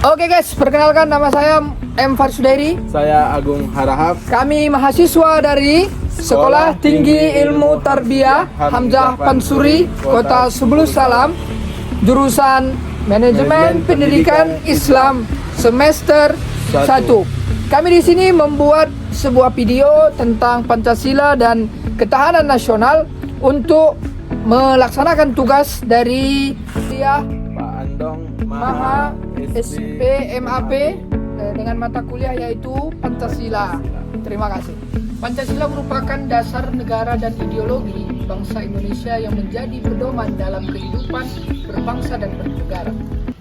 Oke guys, perkenalkan nama saya M. Farsudairi. Saya Agung Harahap. Kami mahasiswa dari Sekolah Tinggi Ilmu Tarbiyah Hamzah Pansuri, Kota Sebelus Salam, jurusan Manajemen Pendidikan Islam semester 1. Kami di sini membuat sebuah video tentang Pancasila dan ketahanan nasional untuk melaksanakan tugas dari Pak Andong Maha SPMAP dengan mata kuliah yaitu Pancasila. Terima kasih. Pancasila merupakan dasar negara dan ideologi bangsa Indonesia yang menjadi pedoman dalam kehidupan berbangsa dan bernegara.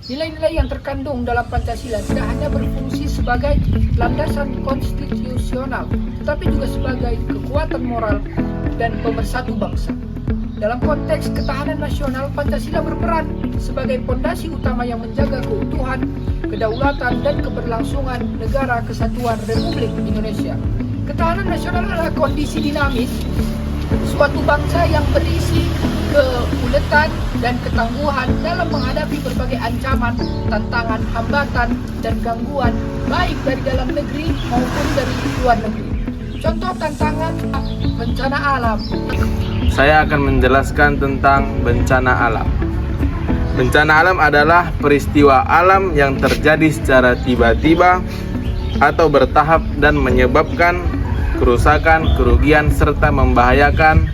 Nilai-nilai yang terkandung dalam Pancasila tidak hanya berfungsi sebagai landasan konstitusional, tetapi juga sebagai kekuatan moral dan pemersatu bangsa. Dalam konteks ketahanan nasional, Pancasila berperan sebagai fondasi utama yang menjaga keutuhan, kedaulatan, dan keberlangsungan Negara Kesatuan Republik Indonesia. Ketahanan nasional adalah kondisi dinamis suatu bangsa yang berisi keuletan dan ketangguhan dalam menghadapi berbagai ancaman, tantangan, hambatan, dan gangguan baik dari dalam negeri maupun dari luar negeri. Contoh tantangan bencana alam. Saya akan menjelaskan tentang bencana alam. Bencana alam adalah peristiwa alam yang terjadi secara tiba-tiba atau bertahap dan menyebabkan kerusakan, kerugian, serta membahayakan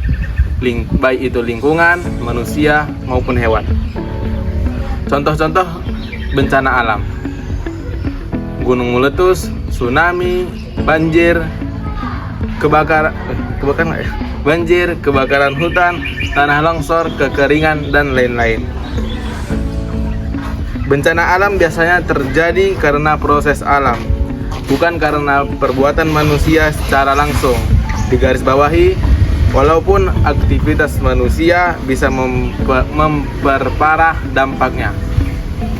baik itu lingkungan, manusia, maupun hewan. Contoh-contoh bencana alam: gunung meletus, tsunami, banjir, kebakaran hutan, tanah longsor, kekeringan, dan lain-lain. Bencana alam biasanya terjadi karena proses alam, bukan karena perbuatan manusia secara langsung. Digarisbawahi, walaupun aktivitas manusia bisa memperparah dampaknya.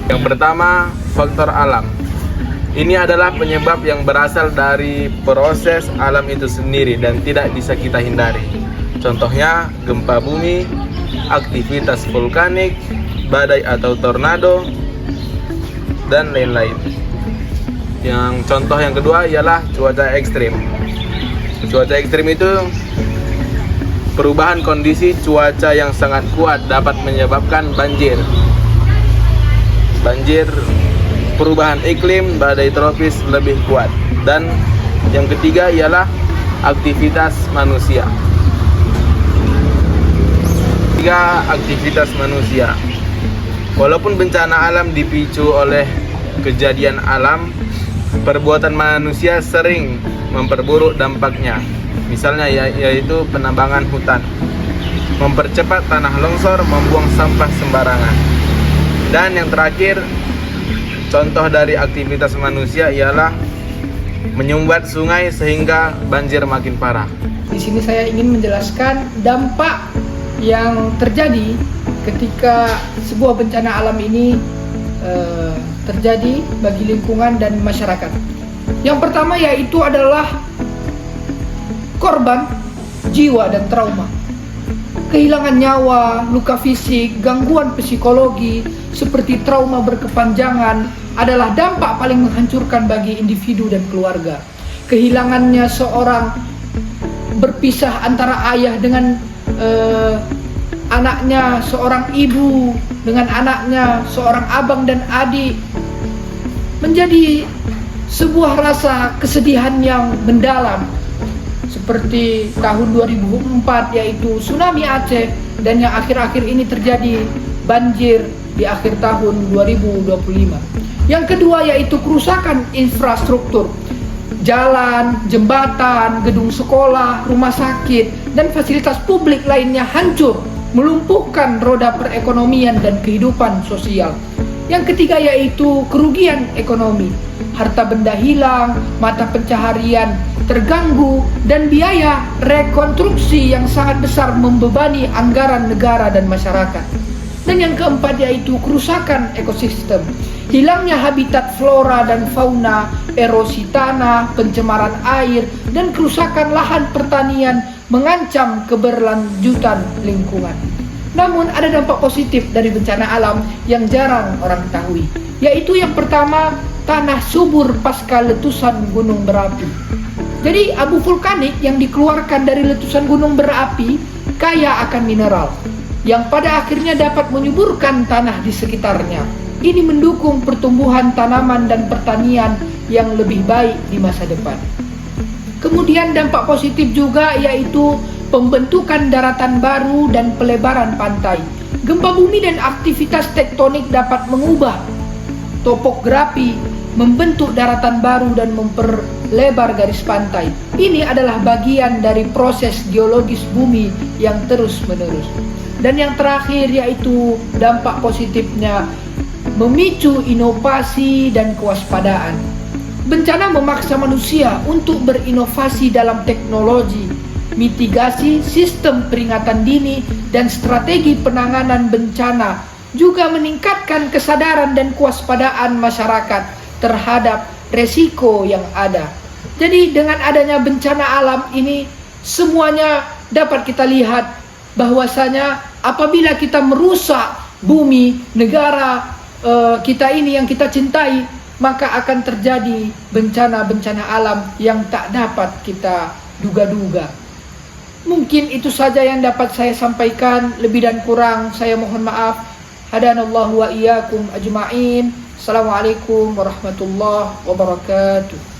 Yang pertama, faktor alam. Ini adalah penyebab yang berasal dari proses alam itu sendiri dan tidak bisa kita hindari. Contohnya, gempa bumi, aktivitas vulkanik, badai atau tornado, dan lain-lain. Yang contoh yang kedua ialah cuaca ekstrim. Cuaca ekstrim itu perubahan kondisi cuaca yang sangat kuat dapat menyebabkan banjir, perubahan iklim, badai tropis lebih kuat. Dan yang ketiga ialah aktivitas manusia. Aktivitas manusia. Walaupun bencana alam dipicu oleh kejadian alam, perbuatan manusia sering memperburuk dampaknya. Misalnya yaitu penambangan hutan, mempercepat tanah longsor, membuang sampah sembarangan. Dan yang terakhir, contoh dari aktivitas manusia ialah menyumbat sungai sehingga banjir makin parah. Di sini saya ingin menjelaskan dampak yang terjadi ketika sebuah bencana alam ini terjadi bagi lingkungan dan masyarakat. Yang pertama yaitu adalah korban jiwa dan trauma. Kehilangan nyawa, luka fisik, gangguan psikologi seperti trauma berkepanjangan adalah dampak paling menghancurkan bagi individu dan keluarga. Kehilangannya seorang, berpisah antara ayah dengan anaknya, seorang ibu dengan anaknya, seorang abang dan adik, menjadi sebuah rasa kesedihan yang mendalam. Seperti tahun 2004 yaitu tsunami Aceh, dan yang akhir-akhir ini terjadi banjir di akhir tahun 2025. Yang kedua yaitu kerusakan infrastruktur. Jalan, jembatan, gedung sekolah, rumah sakit, dan fasilitas publik lainnya hancur, melumpuhkan roda perekonomian dan kehidupan sosial. Yang ketiga yaitu kerugian ekonomi. Harta benda hilang, mata pencaharian terganggu, dan biaya rekonstruksi yang sangat besar membebani anggaran negara dan masyarakat. Dan yang keempat yaitu kerusakan ekosistem. Hilangnya habitat flora dan fauna, erosi tanah, pencemaran air, dan kerusakan lahan pertanian mengancam keberlanjutan lingkungan. Namun ada dampak positif dari bencana alam yang jarang orang ketahui, yaitu yang pertama, tanah subur pasca letusan gunung berapi. Jadi abu vulkanik yang dikeluarkan dari letusan gunung berapi kaya akan mineral yang pada akhirnya dapat menyuburkan tanah di sekitarnya. Ini mendukung pertumbuhan tanaman dan pertanian yang lebih baik di masa depan. Kemudian dampak positif juga yaitu pembentukan daratan baru dan pelebaran pantai. Gempa bumi dan aktivitas tektonik dapat mengubah topografi, membentuk daratan baru dan memperlebar garis pantai. Ini adalah bagian dari proses geologis bumi yang terus-menerus. Dan yang terakhir yaitu dampak positifnya memicu inovasi dan kewaspadaan. Bencana memaksa manusia untuk berinovasi dalam teknologi, mitigasi, sistem peringatan dini, dan strategi penanganan bencana, juga meningkatkan kesadaran dan kewaspadaan masyarakat terhadap resiko yang ada. Jadi dengan adanya bencana alam ini, semuanya dapat kita lihat bahwasanya apabila kita merusak bumi, negara kita ini yang kita cintai, maka akan terjadi bencana-bencana alam yang tak dapat kita duga-duga. Mungkin itu saja yang dapat saya sampaikan. Lebih dan kurang saya mohon maaf. Hadanallahu wa iyyakum ajma'in. Assalamualaikum warahmatullahi wabarakatuh.